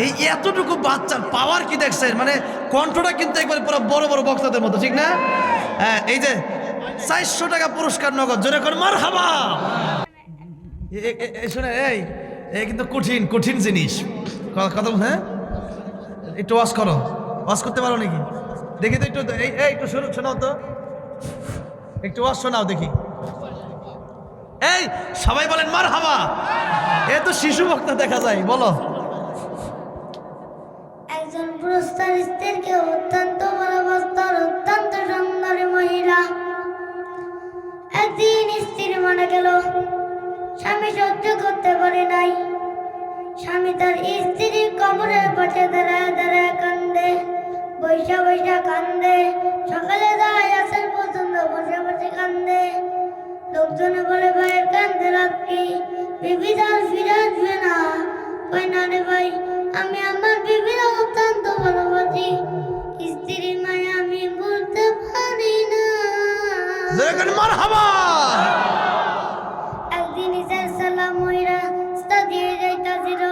এই এতটুকু বাচ্চার পাওয়ার কি দেখছেন? মানে কণ্ঠটা কিন্তু একবার পুরো বড় বড় বক্তাদের মতো, ঠিক না? হ্যাঁ, এই যে 400 টাকা পুরস্কার নগদ, জোরে করে মারহাবা। শুনে এই কিন্তু কঠিন কঠিন জিনিস কথা। হ্যাঁ, একটু ওয়াজ করো, ওয়াজ করতে পারো নাকি দেখি তো একটু। এই একটু শোনাও তো, একটু ওয়াজ শোনাও দেখি। এই সবাই বলেন মারহাবা। এ তো শিশু বক্তা দেখা যায়, বলো। একজন পুরস্কার স্ত্রীকে অত্যন্ত ভালোবাসতেন, অত্যন্ত সুন্দরী মহিলা। একদিন স্ত্রী মারা গেল। স্বামী সহ্য করতে পারে নাই। স্বামী তার স্ত্রীর কবরের পাশে দাঁড়ায় দাঁড়ায় কান্দে, বৈশা বৈশা কান্দে। সকালে যায় আসর পর্যন্ত বসে বসে কান্দে। লোকজনে বলে, ভাইয়ের কান্দে লাভ কি? বিবি তার ফিরে আসবে না। কই না রে ভাই, আমি আমার বিবির অত্যন্ত ভালোবাসি। স্ত্রীর মায়া আমি বলতে পারি না। মারহাবা। একদিন ঈসা সালাম মহিলা রাস্তা দিয়ে যাইতাছিল।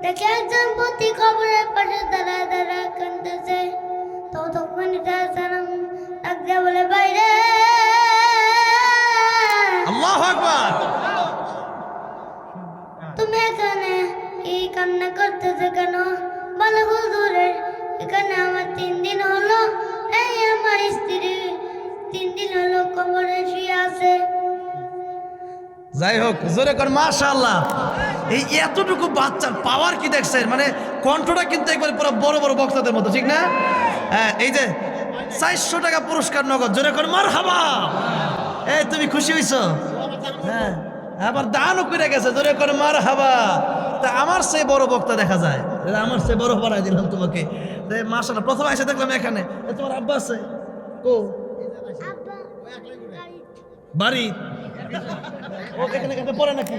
দেখে একজন পতি কবরের পাশে দাঁড়ায় দাঁড়ায় কাঁদতেছে। তখন ঈসা সালাম ডাক দিয়ে বলে, বাইরে। আল্লাহু আকবার। তুমি এখানে এই কান্না করতেছে কেন? বলে, হুজুরের এখানে আমার 3 দিন হলো, এই আমার স্ত্রী 3 দিন হলো কবরে শুয়ে আছে। যাই হোক, জোরে কর মাশাআল্লাহ। এই এতটুকু বাচ্চার পাওয়ার কি দেখছেন? মানে কণ্ঠটা কিন্তু একবার পুরো বড় বড় বক্তাদের মতো, ঠিক না? হ্যাঁ, এই যে 400 টাকা পুরস্কার নগদ, জোরে কর মারহাবা। এই তুমি খুশি হইছো? হ্যাঁ, আবার দানও করে গেছে, জোরে কর মারহাবা। তা আমার সেই বড় বক্তা দেখা যায়, আমার সেই বড় বানাই দিলাম তোমাকে। মাশাআল্লাহ, প্রথমে এসে দেখলাম এখানে। তোমার আব্বা আছে কো? বাড়ি ও এখানে এখানে পড়ে নাকি?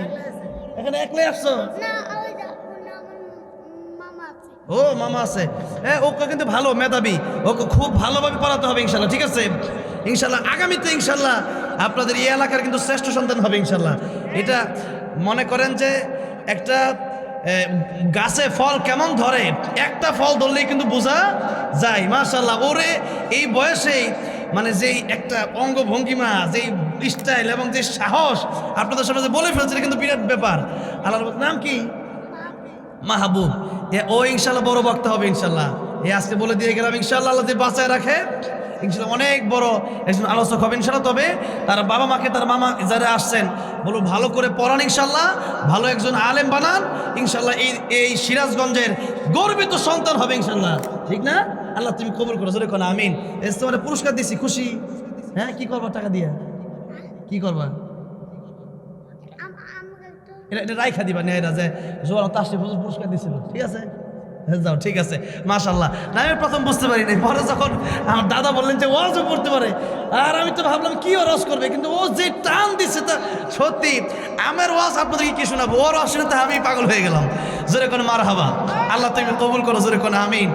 এখানে একলাই আসছো? ও মামা আছে। হ্যাঁ, ওকে কিন্তু ভালো মেধাবী, ওকে খুব ভালোভাবে পড়াতে হবে ইনশাল্লাহ, ঠিক আছে? ইনশাল্লাহ আগামীতে ইনশাল্লাহ আপনাদের এই এলাকার কিন্তু শ্রেষ্ঠ সন্তান হবে ইনশাল্লাহ। এটা মনে করেন যে একটা গাছে ফল কেমন ধরে, একটা ফল ধরলেই কিন্তু বোঝা যায়। মাশাআল্লাহ, ওরে এই বয়সেই মানে যেই একটা অঙ্গভঙ্গিমা, যেই স্টাইল এবং যে সাহস আপনাদের সামনে যে বলে ফেলছে, কিন্তু বিরাট ব্যাপার। আল্লাহর নাম কি? মাহবুব। ও ইনশাল্লাহ বড় বক্তা হবে ইনশাল্লাহ। আজকে বলে দিয়ে গেলাম, ইনশাল্লাহ আল্লাহ যদি বাঁচায় রাখে ইনশাল্লাহ অনেক বড় একজন আলোচক হবে ইনশাল্লাহ। তবে তার বাবা মাকে, তার মামা যারা আসছেন, বলো ভালো করে পড়ান ইনশাল্লাহ, ভালো একজন আলেম বানান ইনশাল্লাহ। এই সিরাজগঞ্জের গর্বিত সন্তান হবে ইনশাল্লাহ, ঠিক না? আল্লাহ তুমি কবুল করো, জোরে কোন আমিন। তোমার পুরস্কার দিছি, খুশি? হ্যাঁ, কি করবা টাকা দিয়া? কি করবা? এটা রাইখা দিবা নেয়রা যে জোয়ার তাসে পুরস্কার দিছিল, ঠিক আছে? যাও, ঠিক আছে মাশাআল্লাহ। না, আমি প্রথম বুঝতে পারি নাই, পরে যখন আমার দাদা বললেন যে ওয়াজও করতে পারে, আর আমি তো ভাবলাম কি ওয়াজ করবে, কিন্তু ও যে টান দিচ্ছে তা সত্যি। আমার ওয়াজ আপনাদেরকে কি শোনাবো, ওর ওয়াজ শুনে তো আমি পাগল হয়ে গেলাম। জোরে কোন মারহাবা। আল্লাহ তুমি কবুল করো, জোরে কোন আমিন।